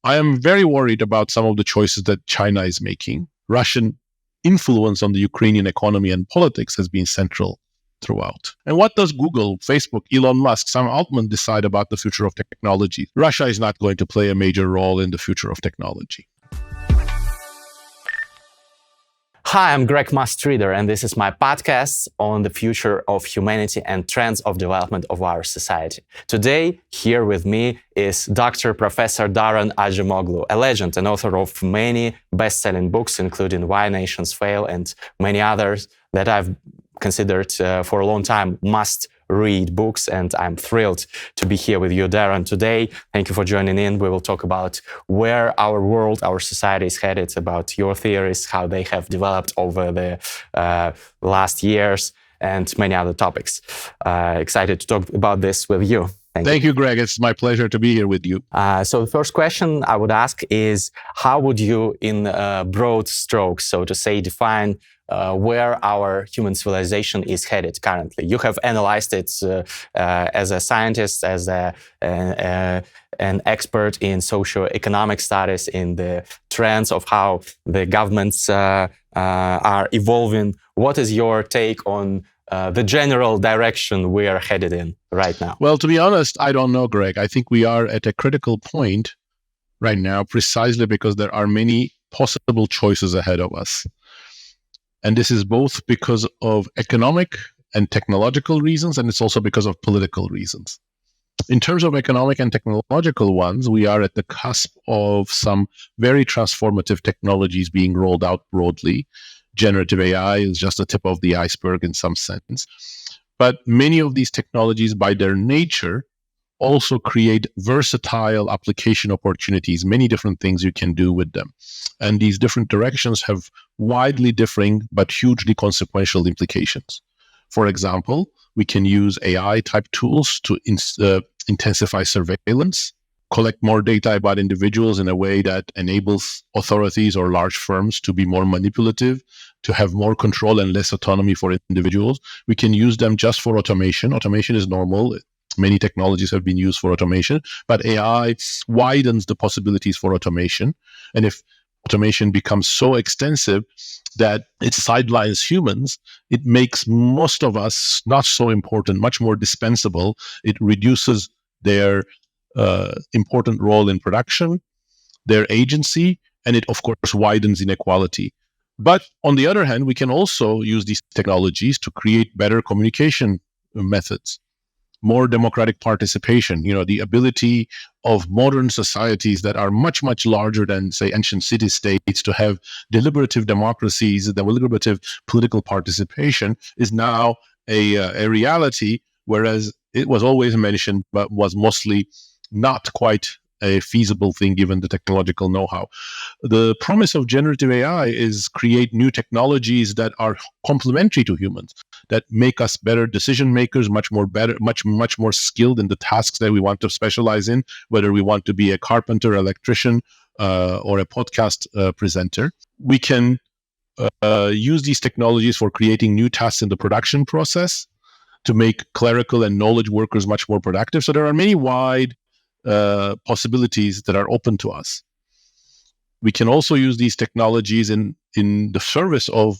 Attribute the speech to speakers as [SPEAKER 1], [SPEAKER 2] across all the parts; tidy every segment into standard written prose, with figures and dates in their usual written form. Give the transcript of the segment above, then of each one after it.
[SPEAKER 1] I am very worried about some of the choices that China is making. Russian influence on the Ukrainian economy and politics has been central throughout. And what does Google, Facebook, Elon Musk, Sam Altman decide about the future of technology? Russia is not going to play a major role in the future of technology.
[SPEAKER 2] Hi, I'm Greg Mustreads, and this is my podcast on the future of humanity and trends of development of our society. Today, here with me is Dr. Professor Daron Acemoglu, a legend and author of many best-selling books, including Why Nations Fail and many others that I've considered for a long time must-read books, and I'm thrilled to be here with you, Daron, today. Thank you for joining in. We will talk about where our world, our society is headed, about your theories, how they have developed over the last years, and many other topics. Excited to talk about this with you.
[SPEAKER 1] Thank you, Greg. It's my pleasure to be here with you.
[SPEAKER 2] So the first question I would ask is, how would you, in broad strokes, so to say, define where our human civilization is headed currently? You have analyzed it as a scientist, as an expert in socio-economic studies, in the trends of how the governments are evolving. What is your take on the general direction we are headed in right now?
[SPEAKER 1] Well, to be honest, I don't know, Greg. I think we are at a critical point right now, precisely because there are many possible choices ahead of us. And this is both because of economic and technological reasons, and it's also because of political reasons. In terms of economic and technological ones, we are at the cusp of some very transformative technologies being rolled out broadly. Generative AI is just the tip of the iceberg in some sense. But many of these technologies, by their nature, also create versatile application opportunities, many different things you can do with them. And these different directions have widely differing but hugely consequential implications. For example, we can use AI-type tools to intensify surveillance, collect more data about individuals in a way that enables authorities or large firms to be more manipulative, to have more control and less autonomy for individuals. We can use them just for automation. Automation is normal. Many technologies have been used for automation, but AI widens the possibilities for automation. And if automation becomes so extensive that it sidelines humans, it makes most of us not so important, much more dispensable. It reduces their important role in production, their agency, and it, of course, widens inequality. But on the other hand, we can also use these technologies to create better communication methods, more democratic participation, the ability of modern societies that are much, much larger than, say, ancient city-states to have deliberative democracies, deliberative political participation is now a reality, whereas it was always mentioned, but was mostly not quite a feasible thing given the technological know-how. The promise of generative AI is create new technologies that are complementary to humans, that make us better decision makers, much more skilled in the tasks that we want to specialize in, whether we want to be a carpenter, electrician, or a podcast presenter. We can use these technologies for creating new tasks in the production process to make clerical and knowledge workers much more productive. So there are many wide possibilities that are open to us. We can also use these technologies in the service of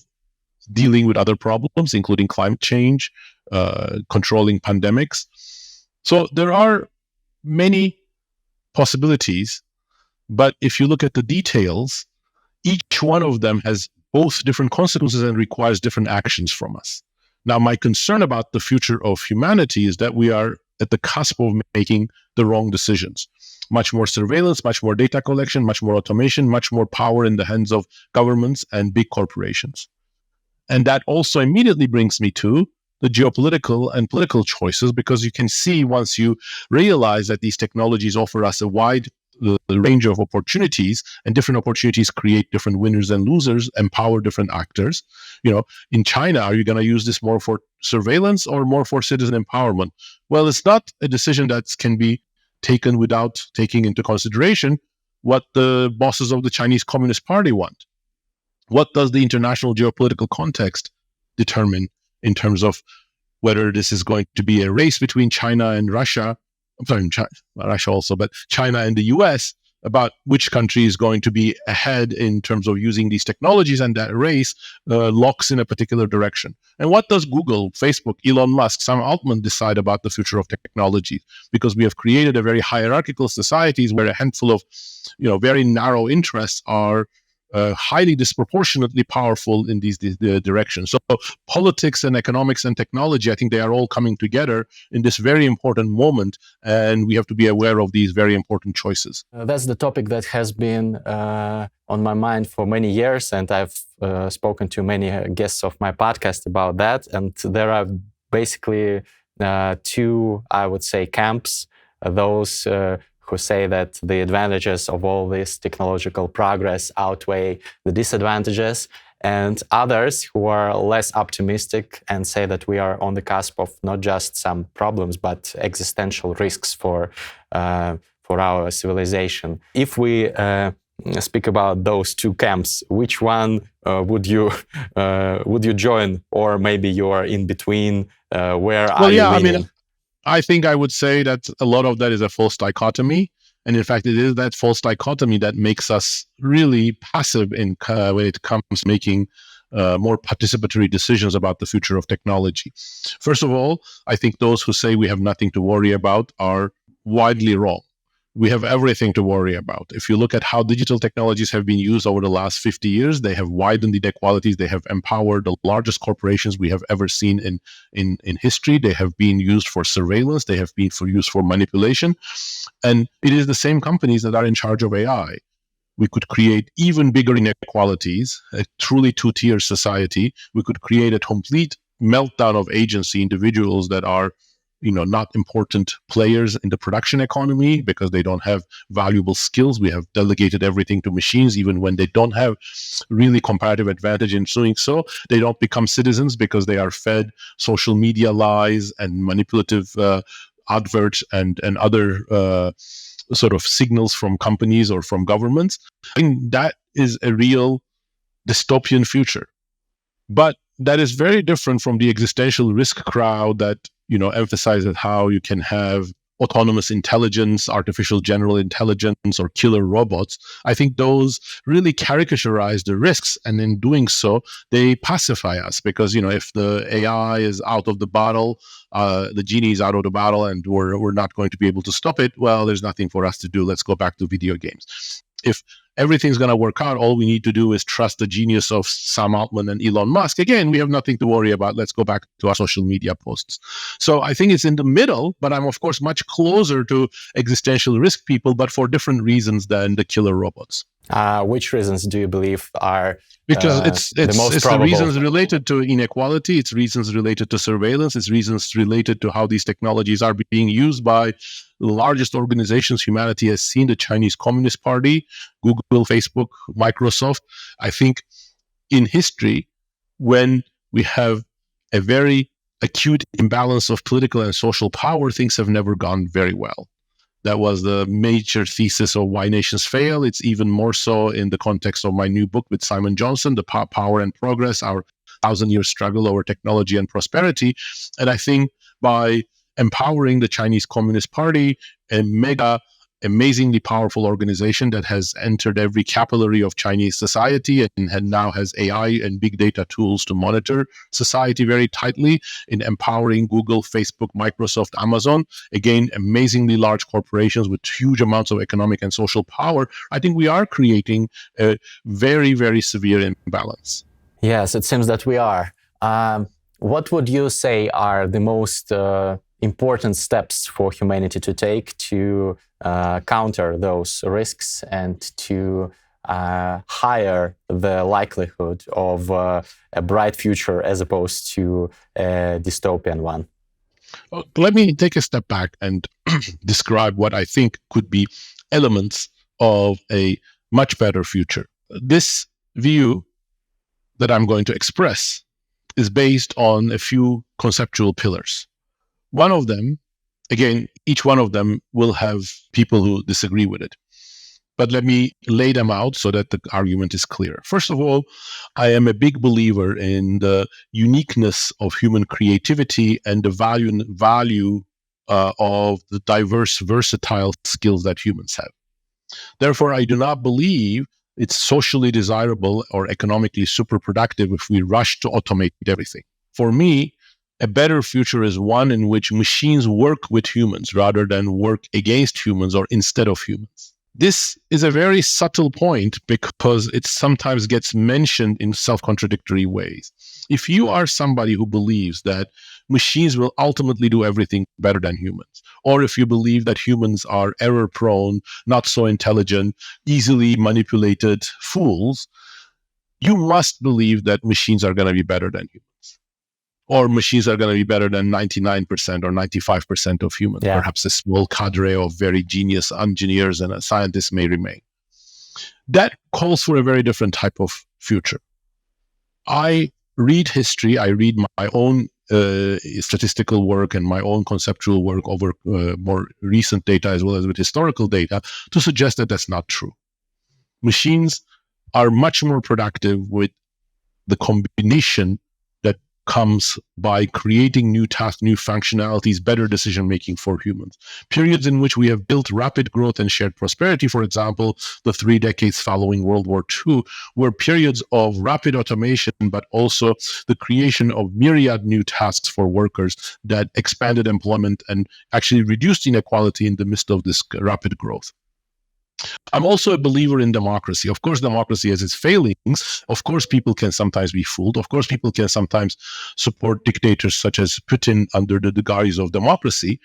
[SPEAKER 1] dealing with other problems, including climate change, controlling pandemics. So there are many possibilities, but if you look at the details, each one of them has both different consequences and requires different actions from us. Now, my concern about the future of humanity is that we are at the cusp of making the wrong decisions. Much more surveillance, much more data collection, much more automation, much more power in the hands of governments and big corporations. And that also immediately brings me to the geopolitical and political choices, because you can see once you realize that these technologies offer us a wide range of opportunities, and different opportunities create different winners and losers, empower different actors. In China, are you going to use this more for surveillance or more for citizen empowerment? Well, it's not a decision that can be taken without taking into consideration what the bosses of the Chinese Communist Party want. What does the international geopolitical context determine in terms of whether this is going to be a race between China and Russia? I'm sorry, Russia also, but China and the US, about which country is going to be ahead in terms of using these technologies, and that race locks in a particular direction. And what does Google, Facebook, Elon Musk, Sam Altman decide about the future of technology? Because we have created a very hierarchical societies where a handful of very narrow interests are highly disproportionately powerful in these directions. So politics and economics and technology, I think they are all coming together in this very important moment, and we have to be aware of these very important choices.
[SPEAKER 2] That's the topic that has been on my mind for many years, and I've spoken to many guests of my podcast about that. And there are basically two, I would say, camps. Those who say that the advantages of all this technological progress outweigh the disadvantages, and others who are less optimistic and say that we are on the cusp of not just some problems, but existential risks for our civilization. If we speak about those two camps, which one would you join, or maybe you are in between? Where are you leaning?
[SPEAKER 1] I think I would say that a lot of that is a false dichotomy. And in fact, it is that false dichotomy that makes us really passive when it comes to making more participatory decisions about the future of technology. First of all, I think those who say we have nothing to worry about are widely wrong. We have everything to worry about. If you look at how digital technologies have been used over the last 50 years, they have widened inequalities. They have empowered the largest corporations we have ever seen in history. They have been used for surveillance. They have been used for manipulation. And it is the same companies that are in charge of AI. We could create even bigger inequalities, a truly two-tier society. We could create a complete meltdown of agency, individuals that are not important players in the production economy because they don't have valuable skills. We have delegated everything to machines, even when they don't have really comparative advantage in doing so. They don't become citizens because they are fed social media lies and manipulative adverts and other sort of signals from companies or from governments. I think that is a real dystopian future. But that is very different from the existential risk crowd that emphasizes how you can have autonomous intelligence, artificial general intelligence, or killer robots. I think those really caricaturize the risks, and in doing so, they pacify us because if the AI is out of the bottle, the genie is out of the bottle, and we're not going to be able to stop it. Well, there's nothing for us to do. Let's go back to video games. If everything's going to work out, all we need to do is trust the genius of Sam Altman and Elon Musk. Again, we have nothing to worry about. Let's go back to our social media posts. So I think it's in the middle, but I'm, of course, much closer to existential risk people, but for different reasons than the killer robots.
[SPEAKER 2] Which reasons do you believe are
[SPEAKER 1] because it's the reasons related to inequality, it's reasons related to surveillance, it's reasons related to how these technologies are being used by the largest organizations humanity has seen, the Chinese Communist Party, Google, Facebook, Microsoft. I think in history, when we have a very acute imbalance of political and social power, things have never gone very well. That was the major thesis of Why Nations Fail. It's even more so in the context of my new book with Simon Johnson, The Power and Progress, Our 1,000-Year Struggle Over Technology and Prosperity. And I think by empowering the Chinese Communist Party, a mega, amazingly powerful organization that has entered every capillary of Chinese society and now has AI and big data tools to monitor society very tightly, in empowering Google, Facebook, Microsoft, Amazon, again, amazingly large corporations with huge amounts of economic and social power. I think we are creating a very, very severe imbalance.
[SPEAKER 2] Yes, it seems that we are. What would you say are the most important steps for humanity to take to counter those risks and to higher the likelihood of a bright future as opposed to a dystopian one?
[SPEAKER 1] Let me take a step back and describe what I think could be elements of a much better future. This view that I'm going to express is based on a few conceptual pillars. One of them, again, each one of them will have people who disagree with it. But let me lay them out so that the argument is clear. First of all, I am a big believer in the uniqueness of human creativity and the value of the diverse, versatile skills that humans have. Therefore, I do not believe it's socially desirable or economically super productive if we rush to automate everything. For me, a better future is one in which machines work with humans rather than work against humans or instead of humans. This is a very subtle point because it sometimes gets mentioned in self-contradictory ways. If you are somebody who believes that machines will ultimately do everything better than humans, or if you believe that humans are error-prone, not so intelligent, easily manipulated fools, you must believe that machines are going to be better than humans, or machines are going to be better than 99% or 95% of humans.
[SPEAKER 2] Yeah.
[SPEAKER 1] Perhaps a small cadre of very genius engineers and scientists may remain. That calls for a very different type of future. I read history, I read my own statistical work and my own conceptual work over more recent data as well as with historical data to suggest that that's not true. Machines are much more productive with the combination that comes by creating new tasks, new functionalities, better decision making for humans. Periods in which we have built rapid growth and shared prosperity, for example, the 3 decades following World War II, were periods of rapid automation, but also the creation of myriad new tasks for workers that expanded employment and actually reduced inequality in the midst of this rapid growth. I'm also a believer in democracy. Of course, democracy has its failings. Of course, people can sometimes be fooled. Of course, people can sometimes support dictators such as Putin under the guise of democracy.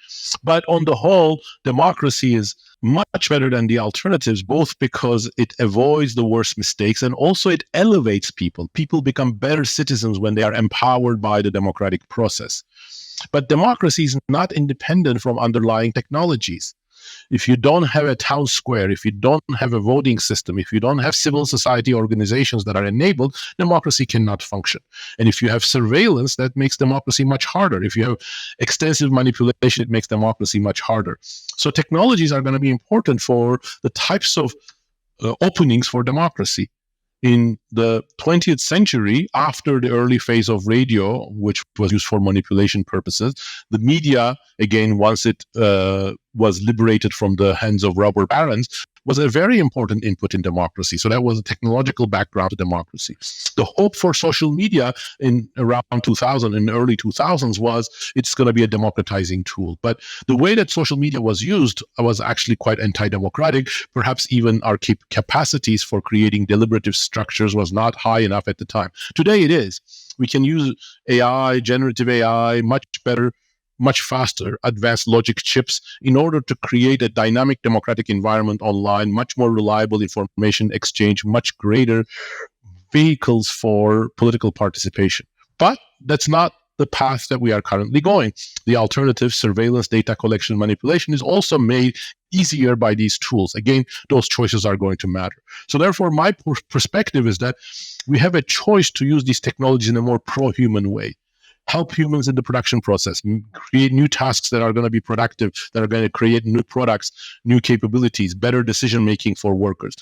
[SPEAKER 1] But on the whole, democracy is much better than the alternatives, both because it avoids the worst mistakes and also it elevates people. People become better citizens when they are empowered by the democratic process. But democracy is not independent from underlying technologies. If you don't have a town square, if you don't have a voting system, if you don't have civil society organizations that are enabled, democracy cannot function. And if you have surveillance, that makes democracy much harder. If you have extensive manipulation, it makes democracy much harder. So technologies are going to be important for the types of openings for democracy. In the 20th century, after the early phase of radio, which was used for manipulation purposes, the media, again, once it was liberated from the hands of robber barons, was a very important input in democracy. So that was a technological background to democracy. The hope for social media in around 2000, in the early 2000s, was it's going to be a democratizing tool. But the way that social media was used was actually quite anti-democratic. Perhaps even our capacities for creating deliberative structures was not high enough at the time. Today it is. We can use AI, generative AI, much better, much faster, advanced logic chips in order to create a dynamic democratic environment online, much more reliable information exchange, much greater vehicles for political participation. But that's not the path that we are currently going. The alternative, surveillance, data collection, manipulation, is also made easier by these tools. Again, those choices are going to matter. So therefore, my perspective is that we have a choice to use these technologies in a more pro-human way. Help humans in the production process, create new tasks that are going to be productive, that are going to create new products, new capabilities, better decision-making for workers,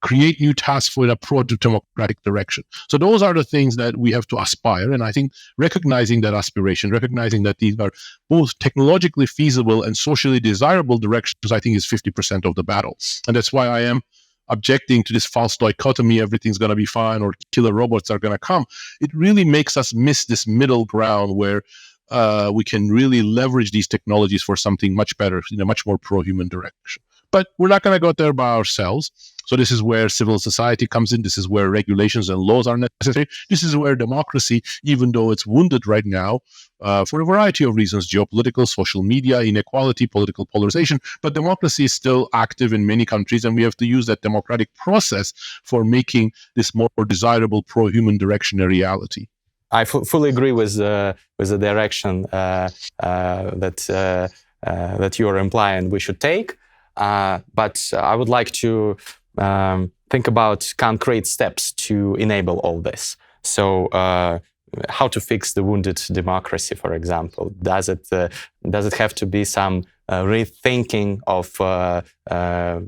[SPEAKER 1] create new tasks for a pro-democratic direction. So those are the things that we have to aspire. And I think recognizing that aspiration, recognizing that these are both technologically feasible and socially desirable directions, I think is 50% of the battle. And that's why I am objecting to this false dichotomy, everything's going to be fine, or killer robots are going to come. It really makes us miss this middle ground where we can really leverage these technologies for something much better, in a much more pro-human direction. But we're not going to go there by ourselves. So this is where civil society comes in. This is where regulations and laws are necessary. This is where democracy, even though it's wounded right now, for a variety of reasons, geopolitical, social media, inequality, political polarization, but democracy is still active in many countries, and we have to use that democratic process for making this more desirable pro-human direction a reality.
[SPEAKER 2] I fully agree with the direction that you are implying we should take, but I would like to think about concrete steps to enable all this. So, how to fix the wounded democracy, for example? Does it have to be some rethinking of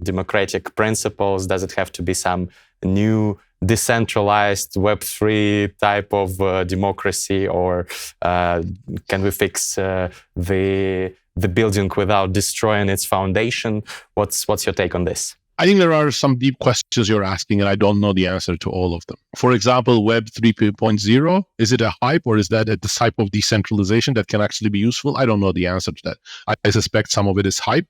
[SPEAKER 2] democratic principles? Does it have to be some new decentralized Web3 type of democracy, or can we fix the building without destroying its foundation? What's your take on this?
[SPEAKER 1] I think there are some deep questions you're asking, and I don't know the answer to all of them. For example, Web 3.0, is it a hype, or is that a type of decentralization that can actually be useful? I don't know the answer to that. I suspect some of it is hype,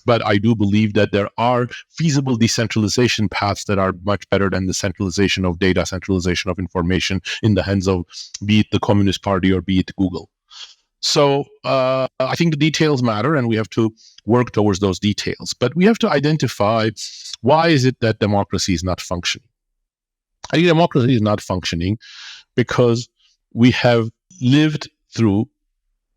[SPEAKER 1] but I do believe that there are feasible decentralization paths that are much better than the centralization of data, centralization of information in the hands of, be it the Communist Party or be it Google. So I think the details matter, and we have to work towards those details. But we have to identify, why is it that democracy is not functioning? I think democracy is not functioning because we have lived through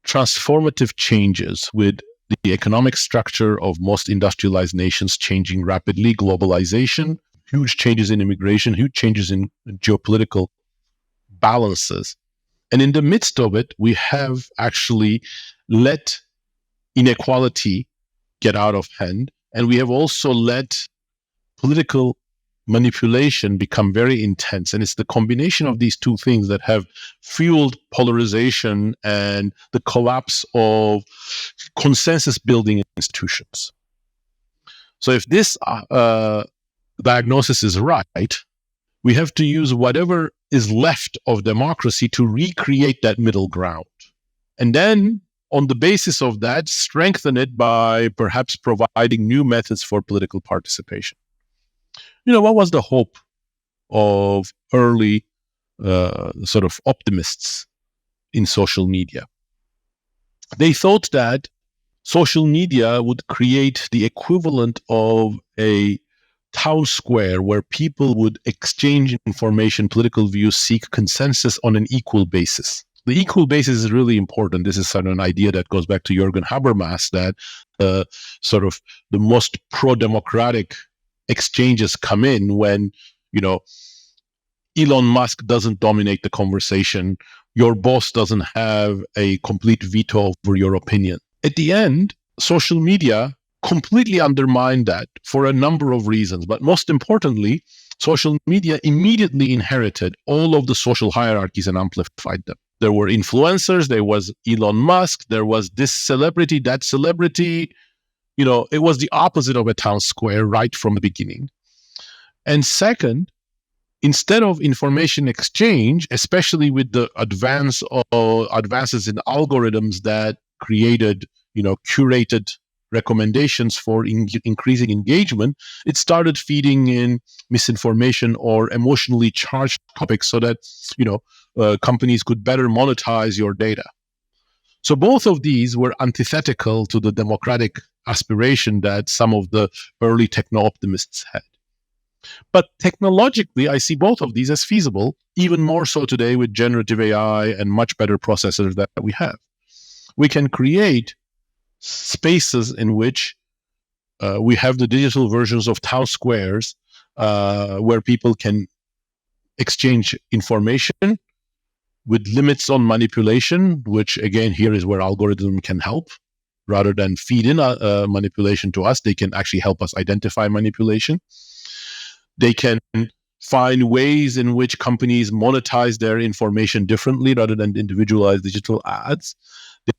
[SPEAKER 1] transformative changes with the economic structure of most industrialized nations changing rapidly, globalization, huge changes in immigration, huge changes in geopolitical balances. And in the midst of it, we have actually let inequality get out of hand. And we have also let political manipulation become very intense. And it's the combination of these two things that have fueled polarization and the collapse of consensus building institutions. So if this diagnosis is right, we have to use whatever is left of democracy to recreate that middle ground. And then, on the basis of that, strengthen it by perhaps providing new methods for political participation. What was the hope of early sort of optimists in social media? They thought that social media would create the equivalent of a town square where people would exchange information, political views, seek consensus on an equal basis. The equal basis is really important. This is sort of an idea that goes back to Jürgen Habermas, that sort of the most pro-democratic exchanges come in when, Elon Musk doesn't dominate the conversation. Your boss doesn't have a complete veto over your opinion. At the end, social media completely undermined that for a number of reasons. But most importantly, social media immediately inherited all of the social hierarchies and amplified them. There were influencers, there was Elon Musk, there was this celebrity, that celebrity. It was the opposite of a town square right from the beginning. And second, instead of information exchange, especially with the advances in algorithms that created, curated recommendations for increasing engagement, it started feeding in misinformation or emotionally charged topics so that companies could better monetize your data. So both of these were antithetical to the democratic aspiration that some of the early techno-optimists had. But technologically, I see both of these as feasible, even more so today with generative AI and much better processors that we have. We can create spaces in which we have the digital versions of town squares where people can exchange information with limits on manipulation, which again, here is where algorithm can help. Rather than feed in manipulation to us, they can actually help us identify manipulation. They can find ways in which companies monetize their information differently rather than individualized digital ads.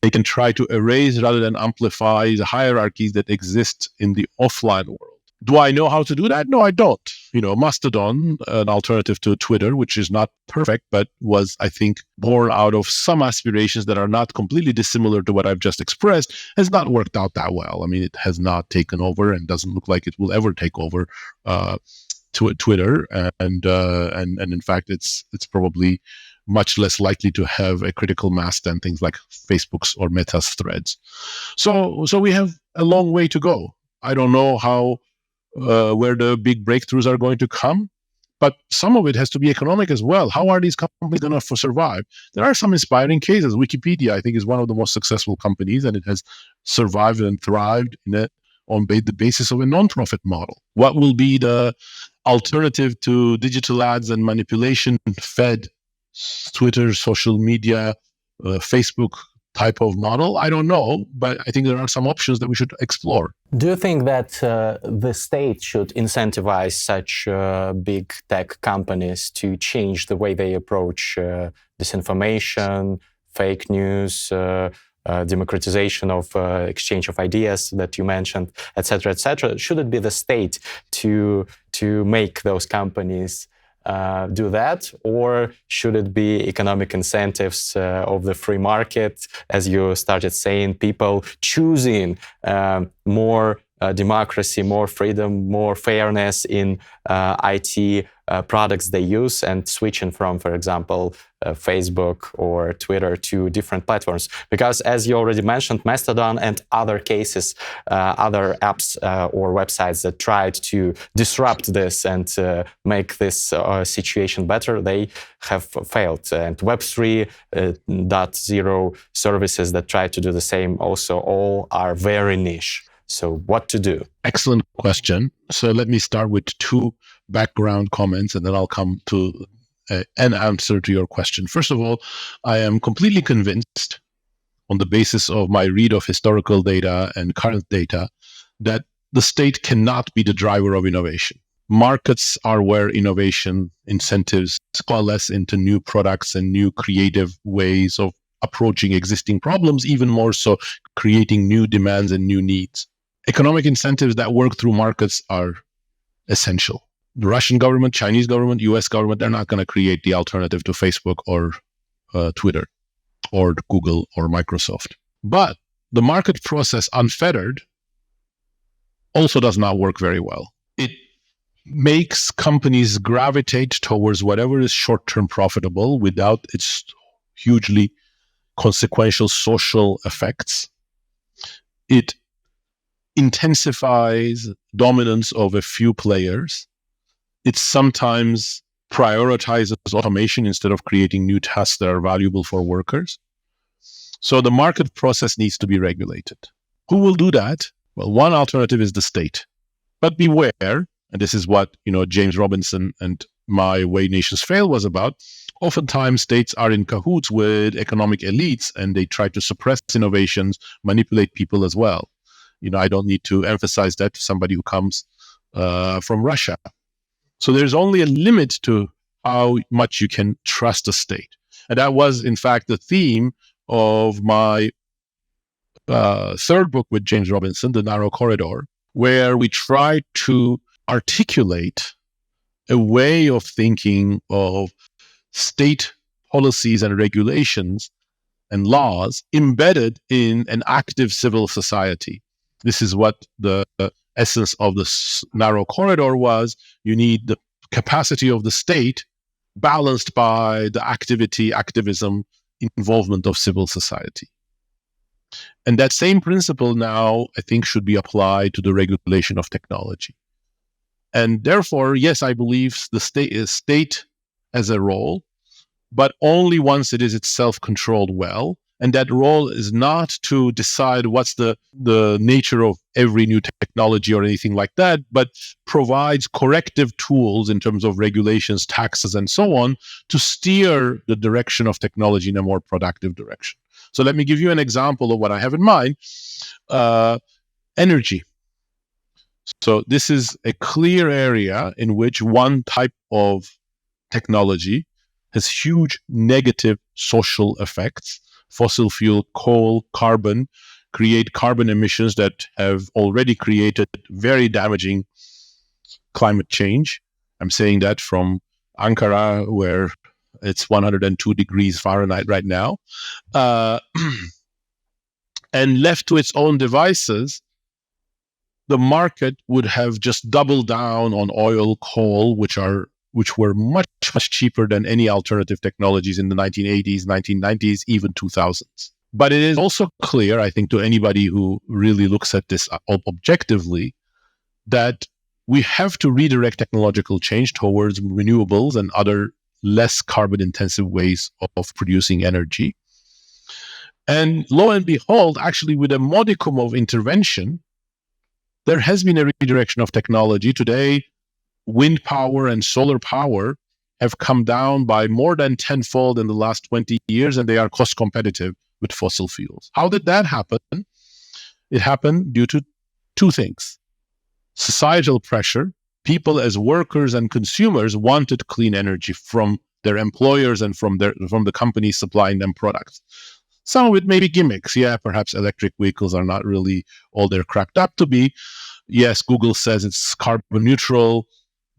[SPEAKER 1] They can try to erase rather than amplify the hierarchies that exist in the offline world. Do I know how to do that? No, I don't. Mastodon, an alternative to Twitter, which is not perfect, but was, I think, born out of some aspirations that are not completely dissimilar to what I've just expressed, has not worked out that well. I mean, it has not taken over and doesn't look like it will ever take over Twitter, and in fact, it's probably much less likely to have a critical mass than things like Facebook's or Meta's threads. So we have a long way to go. I don't know where the big breakthroughs are going to come, but some of it has to be economic as well. How are these companies going to survive? There are some inspiring cases. Wikipedia, I think, is one of the most successful companies, and it has survived and thrived on the basis of a non-profit model. What will be the alternative to digital ads and manipulation fed Twitter, social media, Facebook type of model? I don't know, but I think there are some options that we should explore.
[SPEAKER 2] Do you think that the state should incentivize such big tech companies to change the way they approach disinformation, fake news, democratization of exchange of ideas that you mentioned, etc., etc. Should it be the state to make those companies do that, or should it be economic incentives of the free market, as you started saying, people choosing more democracy, more freedom, more fairness in IT products they use, and switching from, for example, Facebook or Twitter to different platforms? Because as you already mentioned, Mastodon and other cases, other apps or websites that tried to disrupt this and make this situation better, they have failed. And Web3, .0 services that try to do the same also all are very niche. So what to do?
[SPEAKER 1] Excellent question. So let me start with two background comments, and then I'll come to an answer to your question. First of all, I am completely convinced, on the basis of my read of historical data and current data, that the state cannot be the driver of innovation. Markets are where innovation incentives coalesce into new products and new creative ways of approaching existing problems, even more so creating new demands and new needs. Economic incentives that work through markets are essential. The Russian government, Chinese government, US government, they're not going to create the alternative to Facebook or Twitter or Google or Microsoft. But the market process unfettered also does not work very well. It makes companies gravitate towards whatever is short-term profitable without its hugely consequential social effects. It intensifies dominance of a few players. It sometimes prioritizes automation instead of creating new tasks that are valuable for workers. So the market process needs to be regulated. Who will do that? Well, one alternative is the state. But beware, and this is what James Robinson and My Way Nations Fail was about, oftentimes states are in cahoots with economic elites and they try to suppress innovations, manipulate people as well. I don't need to emphasize that to somebody who comes from Russia. So there's only a limit to how much you can trust a state. And that was, in fact, the theme of my third book with James Robinson, The Narrow Corridor, where we try to articulate a way of thinking of state policies and regulations and laws embedded in an active civil society. This is what the essence of the narrow corridor was. You need the capacity of the state balanced by the activism, involvement of civil society. And that same principle now, I think, should be applied to the regulation of technology. And therefore, yes, I believe the state has a role, but only once it is itself controlled well. And that role is not to decide what's the nature of every new technology or anything like that, but provides corrective tools in terms of regulations, taxes, and so on to steer the direction of technology in a more productive direction. So let me give you an example of what I have in mind. Energy. So this is a clear area in which one type of technology has huge negative social effects. Fossil fuel, coal, carbon create carbon emissions that have already created very damaging climate change. I'm saying that from Ankara, where it's 102 degrees Fahrenheit right now. And left to its own devices, the market would have just doubled down on oil, coal, which were much, much cheaper than any alternative technologies in the 1980s, 1990s, even 2000s. But it is also clear, I think, to anybody who really looks at this objectively, that we have to redirect technological change towards renewables and other less carbon-intensive ways of producing energy. And lo and behold, actually, with a modicum of intervention, there has been a redirection of technology. Today, wind power and solar power have come down by more than tenfold in the last 20 years, and they are cost competitive with fossil fuels. How did that happen? It happened due to two things. Societal pressure. People as workers and consumers wanted clean energy from their employers and from the companies supplying them products. Some of it may be gimmicks. Yeah, perhaps electric vehicles are not really all they're cracked up to be. Yes, Google says it's carbon neutral,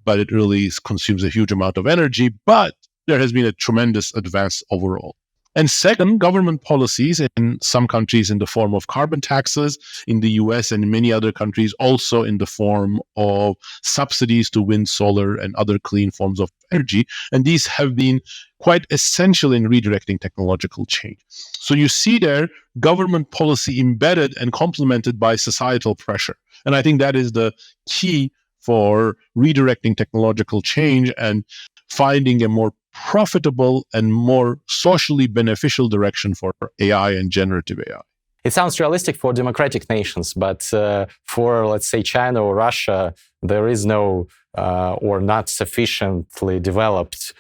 [SPEAKER 1] but it really consumes a huge amount of energy. But there has been a tremendous advance overall. And second, government policies in some countries in the form of carbon taxes, in the US and in many other countries also in the form of subsidies to wind, solar, and other clean forms of energy. And these have been quite essential in redirecting technological change. So you see there government policy embedded and complemented by societal pressure. And I think that is the key for redirecting technological change and finding a more profitable and more socially beneficial direction for AI and generative AI.
[SPEAKER 2] It sounds realistic for democratic nations, but for, let's say, China or Russia, there is no or not sufficiently developed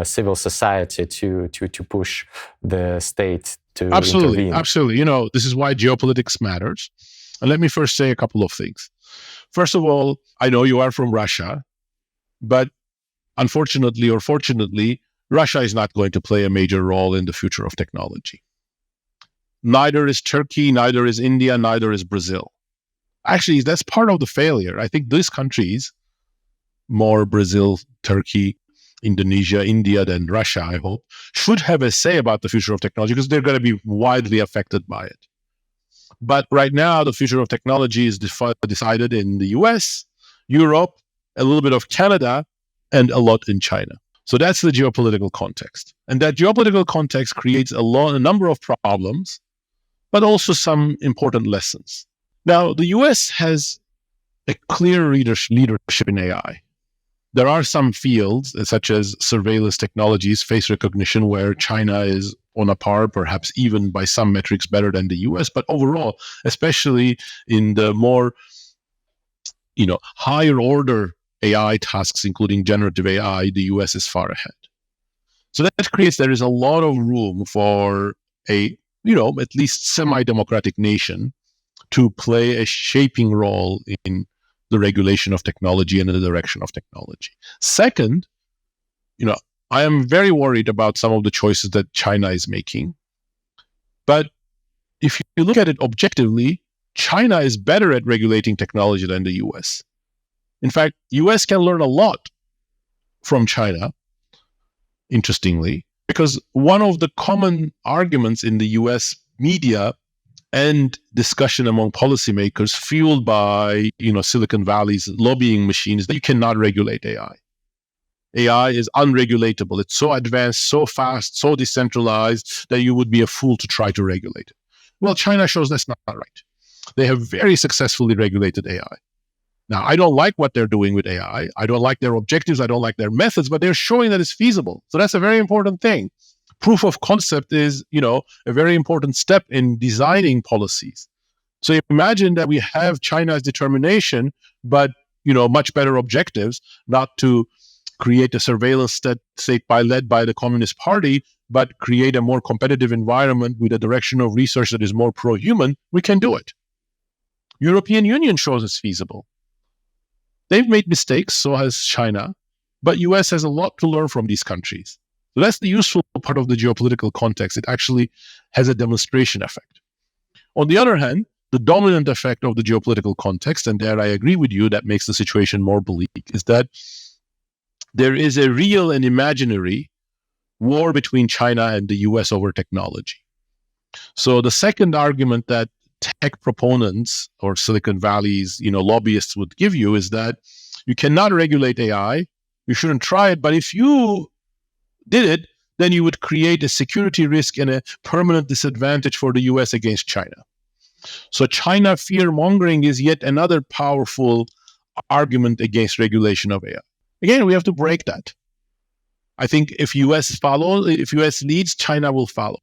[SPEAKER 2] civil society to push the state to intervene.
[SPEAKER 1] Absolutely. This is why geopolitics matters. And let me first say a couple of things. First of all, I know you are from Russia, but unfortunately or fortunately, Russia is not going to play a major role in the future of technology. Neither is Turkey, neither is India, neither is Brazil. Actually, that's part of the failure. I think these countries, more Brazil, Turkey, Indonesia, India than Russia, I hope, should have a say about the future of technology because they're going to be widely affected by it. But right now, the future of technology is decided in the US, Europe, a little bit of Canada, and a lot in China. So that's the geopolitical context. And that geopolitical context creates a number of problems, but also some important lessons. Now, the US has a clear leadership in AI. There are some fields, such as surveillance technologies, face recognition, where China is on a par, perhaps even by some metrics better than the US. But overall, especially in the more higher order AI tasks, including generative AI, the US is far ahead. So that creates, there is a lot of room for a, at least semi-democratic nation to play a shaping role in the regulation of technology and in the direction of technology. Second, I am very worried about some of the choices that China is making. But if you look at it objectively, China is better at regulating technology than the US. In fact, US can learn a lot from China, interestingly, because one of the common arguments in the US media and discussion among policymakers fueled by Silicon Valley's lobbying machine is that you cannot regulate AI. AI is unregulatable. It's so advanced, so fast, so decentralized that you would be a fool to try to regulate it. Well, China shows that's not right. They have very successfully regulated AI. Now, I don't like what they're doing with AI. I don't like their objectives. I don't like their methods, but they're showing that it's feasible. So that's a very important thing. Proof of concept is, a very important step in designing policies. So imagine that we have China's determination, but, much better objectives, not to create a surveillance state led by the Communist Party, but create a more competitive environment with a direction of research that is more pro-human. We can do it. European Union shows it's feasible. They've made mistakes, so has China, but US has a lot to learn from these countries. So that's the useful part of the geopolitical context. It actually has a demonstration effect. On the other hand, the dominant effect of the geopolitical context, and there I agree with you, that makes the situation more bleak, is that there is a real and imaginary war between China and the US over technology. So the second argument that tech proponents or Silicon Valley's, lobbyists would give you is that you cannot regulate AI. You shouldn't try it. But if you did it, then you would create a security risk and a permanent disadvantage for the US against China. So China fear-mongering is yet another powerful argument against regulation of AI. Again, we have to break that. I think if US leads, China will follow,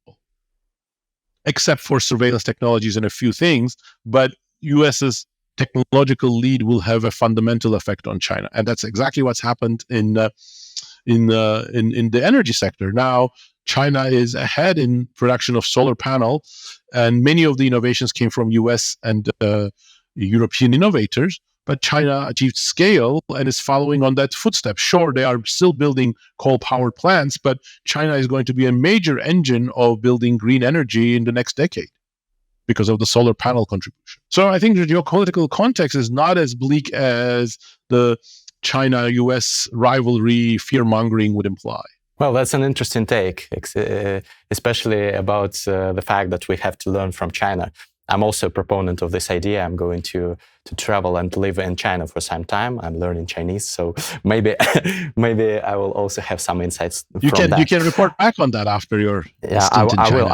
[SPEAKER 1] except for surveillance technologies and a few things. But US's technological lead will have a fundamental effect on China, and that's exactly what's happened in the energy sector. Now, China is ahead in production of solar panels, and many of the innovations came from US and European innovators. but China achieved scale and is following on that footstep. Sure, they are still building coal-powered plants, but China is going to be a major engine of building green energy in the next decade because of the solar panel contribution. So I think the geopolitical context is not as bleak as the China-US rivalry, fear-mongering would imply.
[SPEAKER 2] Well, that's an interesting take, especially about the fact that we have to learn from China. I'm also a proponent of this idea. I'm going to travel and live in China for some time. I'm learning Chinese, so maybe I will also have some insights from that.
[SPEAKER 1] You can report back on that after your stint in China.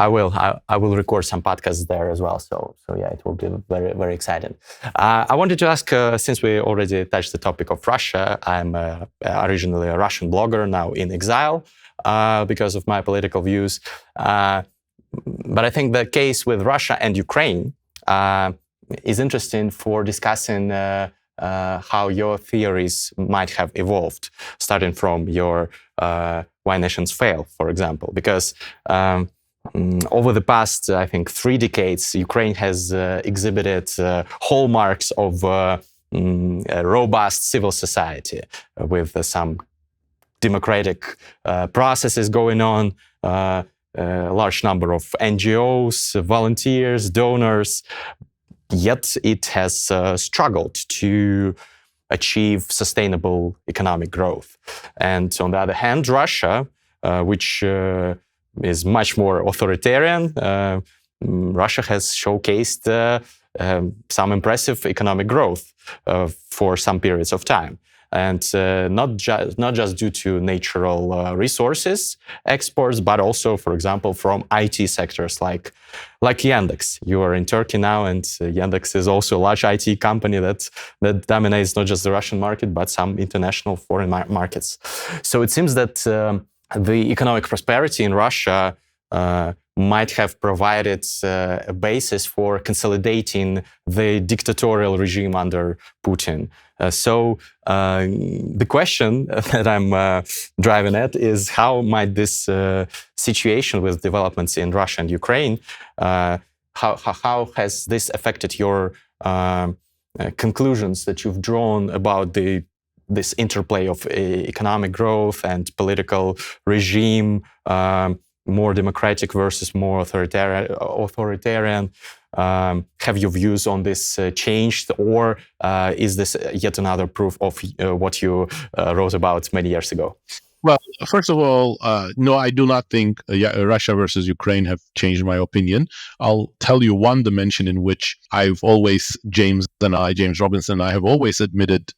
[SPEAKER 2] I will record some podcasts there as well. So yeah, it will be very, very exciting. I wanted to ask, since we already touched the topic of Russia, I'm originally a Russian blogger, now in exile because of my political views. But I think the case with Russia and Ukraine is interesting for discussing how your theories might have evolved, starting from your Why Nations Fail, for example. Because over the past, I think, 3 decades, Ukraine has exhibited hallmarks of a robust civil society with some democratic processes going on, a large number of NGOs, volunteers, donors, yet it has struggled to achieve sustainable economic growth. And on the other hand, Russia, which is much more authoritarian, Russia has showcased some impressive economic growth for some periods of time. And not just due to natural resources exports, but also, for example, from IT sectors like Yandex. You are in Turkey now, and Yandex is also a large IT company that dominates not just the Russian market, but some international foreign markets. So it seems that the economic prosperity in Russia might have provided a basis for consolidating the dictatorial regime under Putin. So the question that I'm driving at is, how might this situation with developments in Russia and Ukraine, how has this affected your conclusions that you've drawn about this interplay of economic growth and political regime, more democratic versus more authoritarian? Have your views on this changed, or is this yet another proof of what you wrote about many years ago?
[SPEAKER 1] Well, first of all, no, I do not think Russia versus Ukraine have changed my opinion. I'll tell you one dimension in which James Robinson and I have always admitted,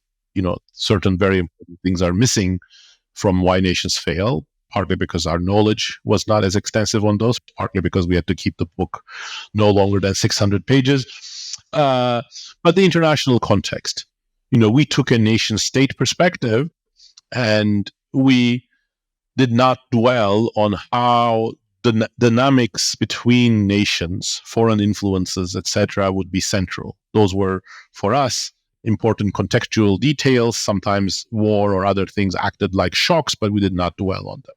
[SPEAKER 1] certain very important things are missing from Why Nations Fail. Partly because our knowledge was not as extensive on those, partly because we had to keep the book no longer than 600 pages. But the international context, we took a nation-state perspective, and we did not dwell on how the dynamics between nations, foreign influences, etc., would be central. Those were, for us, important contextual details. Sometimes war or other things acted like shocks, but we did not dwell on them.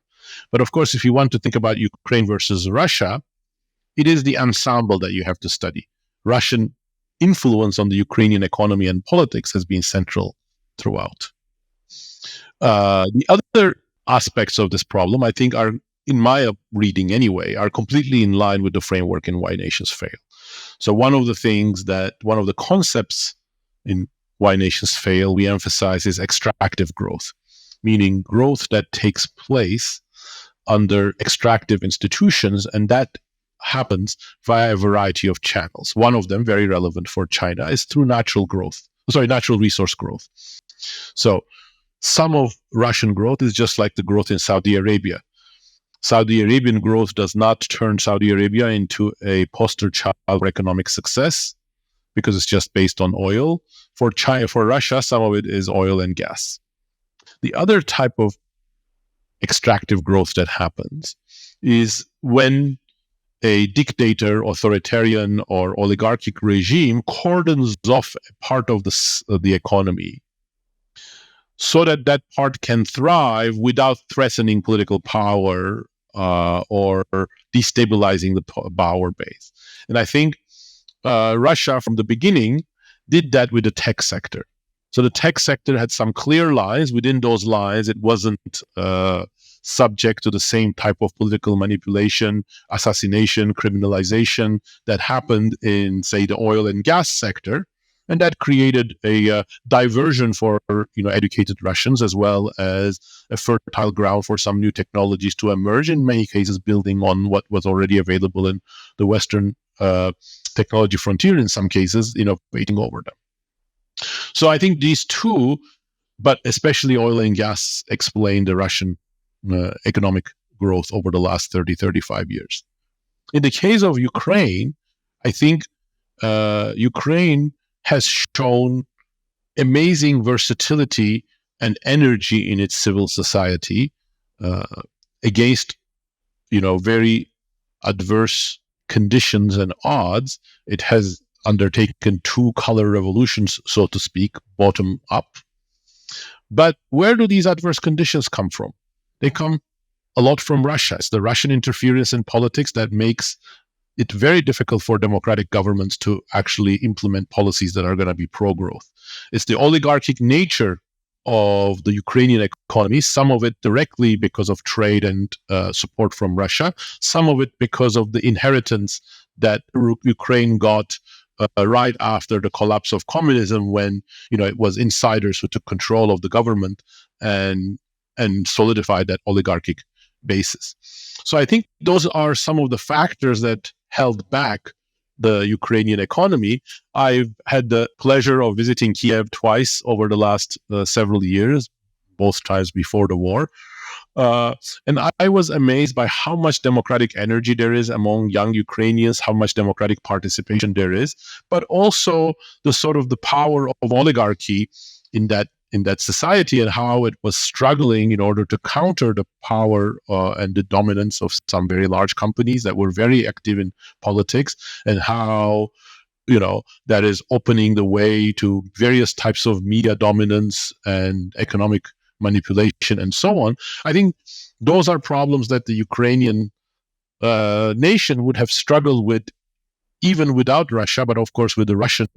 [SPEAKER 1] But of course, if you want to think about Ukraine versus Russia, it is the ensemble that you have to study. Russian influence on the Ukrainian economy and politics has been central throughout. The other aspects of this problem, I think, are, in my reading anyway, are completely in line with the framework in Why Nations Fail. So one of the concepts in Why Nations Fail we emphasize is extractive growth, meaning growth that takes place under extractive institutions, and that happens via a variety of channels. One of them, very relevant for China, is through natural resource growth. So some of Russian growth is just like the growth in Saudi Arabia. Saudi Arabian growth does not turn Saudi Arabia into a poster child for economic success because it's just based on oil. For Russia, some of it is oil and gas. The other type of extractive growth that happens is when a dictator, authoritarian, or oligarchic regime cordons off a part of the economy so that part can thrive without threatening political power or destabilizing the power base. And I think Russia, from the beginning, did that with the tech sector. So the tech sector had some clear lines. Within those lines, it wasn't subject to the same type of political manipulation, assassination, criminalization that happened in, say, the oil and gas sector. And that created a diversion for educated Russians, as well as a fertile ground for some new technologies to emerge, in many cases building on what was already available in the Western technology frontier, in some cases innovating over them. So I think these two, but especially oil and gas, explain the Russian economic growth over the last 30, 35 years. In the case of Ukraine, I think Ukraine has shown amazing versatility and energy in its civil society against, very adverse conditions and odds. It has undertaken two color revolutions, so to speak, bottom up. But where do these adverse conditions come from? They come a lot from Russia. It's the Russian interference in politics that makes it very difficult for democratic governments to actually implement policies that are going to be pro-growth. It's the oligarchic nature of the Ukrainian economy, some of it directly because of trade and support from Russia, some of it because of the inheritance that Ukraine got right after the collapse of communism, when it was insiders who took control of the government and solidified that oligarchic basis. So I think those are some of the factors that held back the Ukrainian economy. I've had the pleasure of visiting Kiev twice over the last several years, both times before the war. And I was amazed by how much democratic energy there is among young Ukrainians, how much democratic participation there is, but also the sort of the power of oligarchy in that society, and how it was struggling in order to counter the power and the dominance of some very large companies that were very active in politics, and how that is opening the way to various types of media dominance and economic manipulation and so on. I think those are problems that the Ukrainian nation would have struggled with even without Russia, but of course with the Russian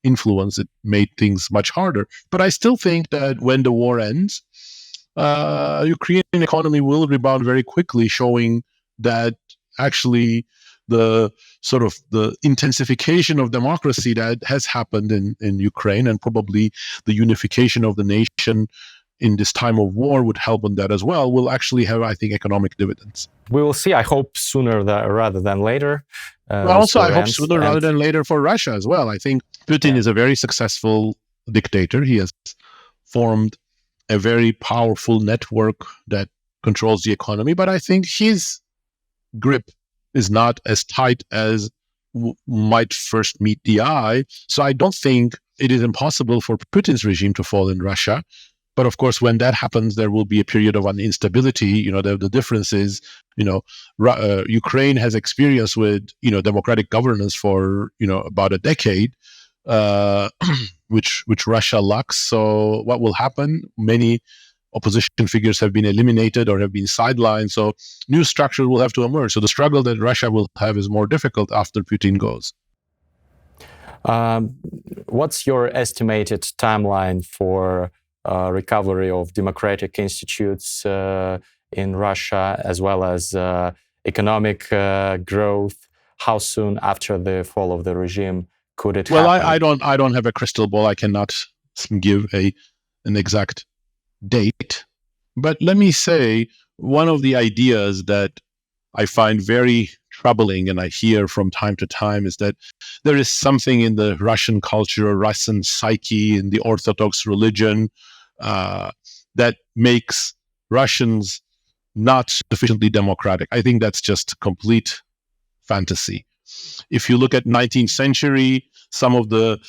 [SPEAKER 1] influence, it made things much harder. But I still think that when the war ends, Ukrainian economy will rebound very quickly, showing that actually the sort of the intensification of democracy that has happened in Ukraine, and probably the unification of the nation in this time of war would help on that as well, will actually have, I think, economic dividends.
[SPEAKER 2] We will see. I hope sooner rather than later.
[SPEAKER 1] Also, I hope sooner rather than later for Russia as well. I think Putin is a very successful dictator. He has formed a very powerful network that controls the economy, but I think his grip is not as tight as might first meet the eye. So I don't think it is impossible for Putin's regime to fall in Russia. But of course, when that happens, there will be a period of instability. The difference is, Ukraine has experience with, democratic governance for, about a decade, which Russia lacks. So what will happen? Many opposition figures have been eliminated or have been sidelined. So new structures will have to emerge. So the struggle that Russia will have is more difficult after Putin goes.
[SPEAKER 2] What's your estimated timeline for recovery of democratic institutes in Russia, as well as economic growth? How soon after the fall of the regime could it happen?
[SPEAKER 1] Well, I don't have a crystal ball. I cannot give an exact date. But let me say, one of the ideas that I find very troubling, and I hear from time to time, is that there is something in the Russian culture, Russian psyche, in the Orthodox religion, that makes Russians not sufficiently democratic. I think that's just complete fantasy. If you look at 19th century, some of the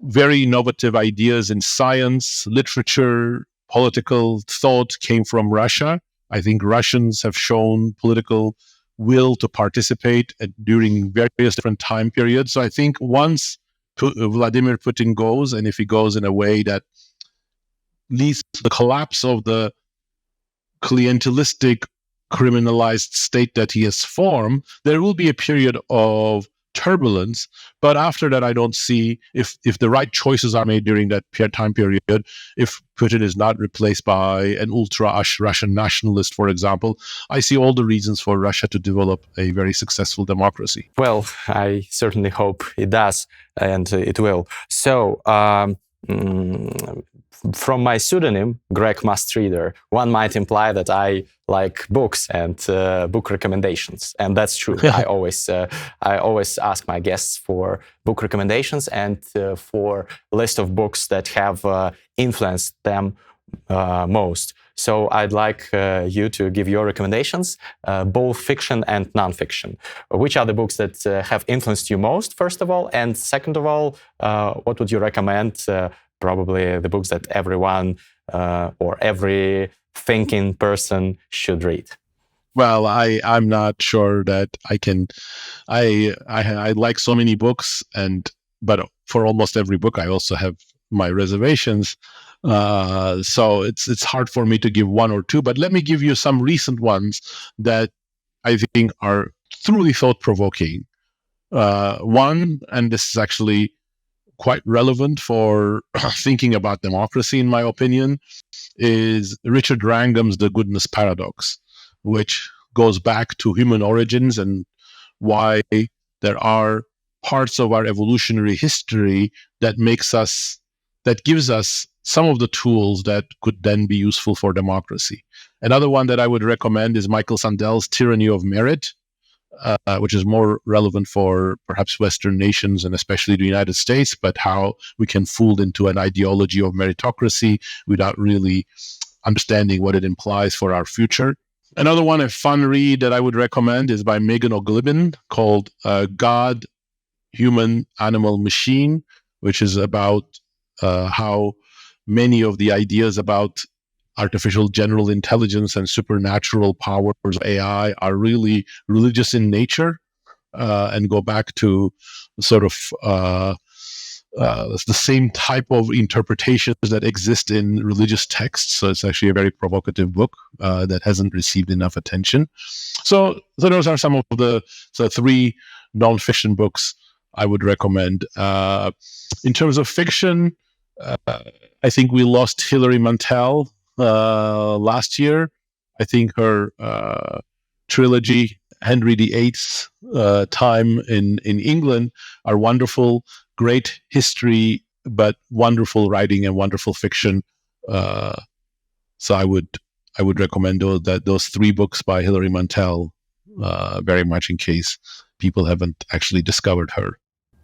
[SPEAKER 1] very innovative ideas in science, literature, political thought came from Russia. I think Russians have shown political will to participate during various different time periods. So I think once Vladimir Putin goes, and if he goes in a way that leads to the collapse of the clientelistic, criminalized state that he has formed, there will be a period of turbulence. But after that, I don't see, if the right choices are made during that time period, if Putin is not replaced by an ultra-Russian nationalist, for example, I see all the reasons for Russia to develop a very successful democracy.
[SPEAKER 2] Well, I certainly hope it does, and it will. So, from my pseudonym, Greg Mustreader, one might imply that I like books and book recommendations, and that's true. I always ask my guests for book recommendations and for a list of books that have influenced them most. So I'd like you to give your recommendations, both fiction and nonfiction. Which are the books that have influenced you most, first of all? And second of all, what would you recommend? Probably the books that everyone or every thinking person should read.
[SPEAKER 1] Well, I'm not sure that I can. I like so many books, but for almost every book, I also have my reservations. So it's hard for me to give one or two. But let me give you some recent ones that I think are truly thought-provoking. One, and this is actually quite relevant for thinking about democracy, in my opinion, is Richard Wrangham's The Goodness Paradox, which goes back to human origins and why there are parts of our evolutionary history that gives us some of the tools that could then be useful for democracy. Another one that I would recommend is Michael Sandel's Tyranny of Merit, which is more relevant for perhaps Western nations and especially the United States, but how we can fool into an ideology of meritocracy without really understanding what it implies for our future. Another one, a fun read that I would recommend, is by Megan O'Glibbin, called God, Human, Animal, Machine, which is about how many of the ideas about artificial general intelligence and supernatural powers of AI are really religious in nature, and go back to sort of the same type of interpretations that exist in religious texts. So it's actually a very provocative book that hasn't received enough attention. So those are some of the three nonfiction books I would recommend. In terms of fiction, I think we lost Hilary Mantel last year. I think her trilogy, Henry VIII's time in England, are wonderful, great history, but wonderful writing and wonderful fiction. So I would recommend those three books by Hilary Mantel very much, in case people haven't actually discovered her.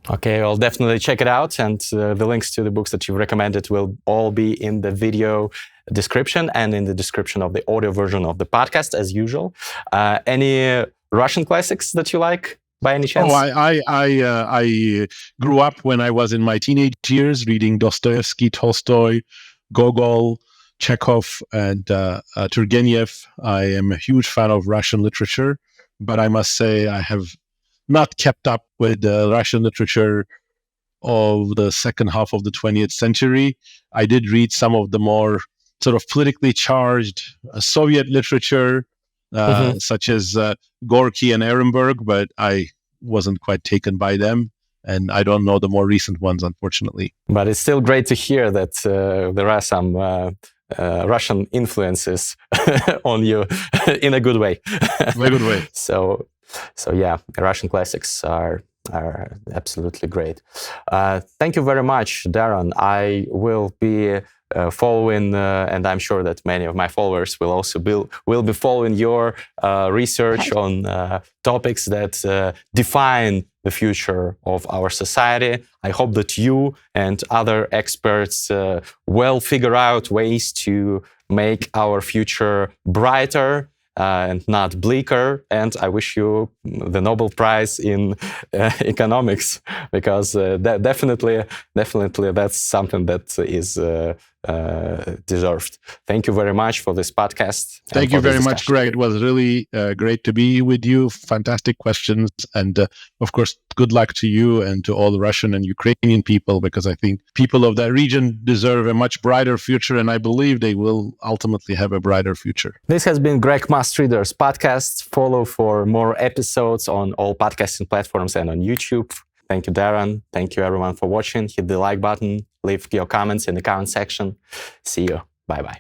[SPEAKER 2] Okay, I'll definitely check it out, and the links to the books that you've recommended will all be in the video description and in the description of the audio version of the podcast, as usual. Any Russian classics that you like, by any chance?
[SPEAKER 1] Oh, I grew up when I was in my teenage years reading Dostoevsky, Tolstoy, Gogol, Chekhov, and Turgenev. I am a huge fan of Russian literature, but I must say I have not kept up with the Russian literature of the second half of the 20th century. I did read some of the more sort of politically charged Soviet literature, such as Gorky and Ehrenberg, but I wasn't quite taken by them. And I don't know the more recent ones, unfortunately.
[SPEAKER 2] But it's still great to hear that there are some Russian influences on you in a good way.
[SPEAKER 1] In a good way.
[SPEAKER 2] So yeah, the Russian classics are absolutely great. Thank you very much, Daron. I will be following, and I'm sure that many of my followers will also be following your research on topics that define the future of our society. I hope that you and other experts will figure out ways to make our future brighter and not bleaker. And I wish you the Nobel Prize in economics, because definitely that's something that is deserved. Thank you very much for this podcast.
[SPEAKER 1] Thank you very much, Greg. It was really great to be with you. Fantastic questions. And of course, good luck to you and to all the Russian and Ukrainian people, because I think people of that region deserve a much brighter future, and I believe they will ultimately have a brighter future.
[SPEAKER 2] This has been Greg Mustreads' podcast. Follow for more episodes on all podcasting platforms and on YouTube. Thank you, Daron. Thank you, everyone, for watching. Hit the like button. Leave your comments in the comment section. See you. Bye-bye.